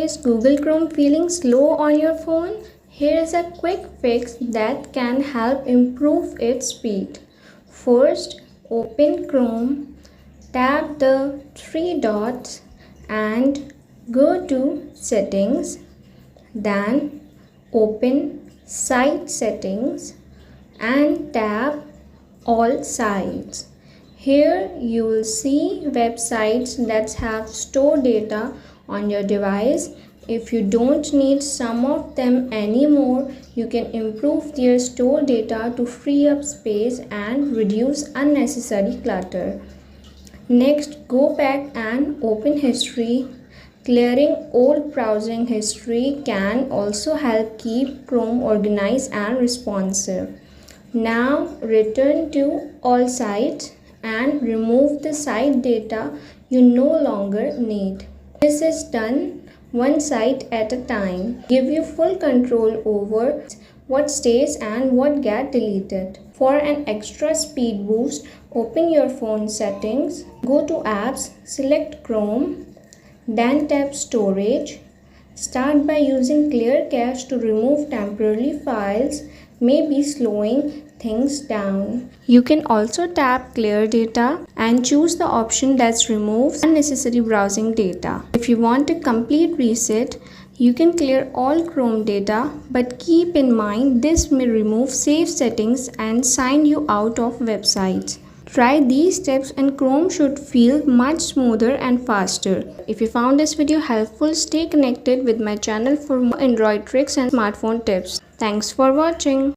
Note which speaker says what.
Speaker 1: Is Google Chrome feeling slow on your phone? Here is a quick fix that can help improve its speed. First, open Chrome, tap the three dots and go to Settings. Then open Site Settings and tap All Sites. Here you will see websites that have stored data on your device. If you don't need some of them anymore, you can improve their stored data to free up space and reduce unnecessary clutter. Next, go back and open history. Clearing old browsing history can also help keep Chrome organized and responsive. Now return to All Sites and remove the site data you no longer need. This is done one site at a time. Give you full control over what stays and what gets deleted. For an extra speed boost, open your phone settings, go to apps, select Chrome, then tap storage. Start by using clear cache to remove temporary files, maybe slowing things down. You can also tap clear data and choose the option that removes unnecessary browsing data. If you want a complete reset, you can clear all Chrome data, but keep in mind this may remove saved settings and sign you out of websites. Try these steps and Chrome should feel much smoother and faster. If you found this video helpful, stay connected with my channel for more Android tricks and smartphone tips. Thanks for watching.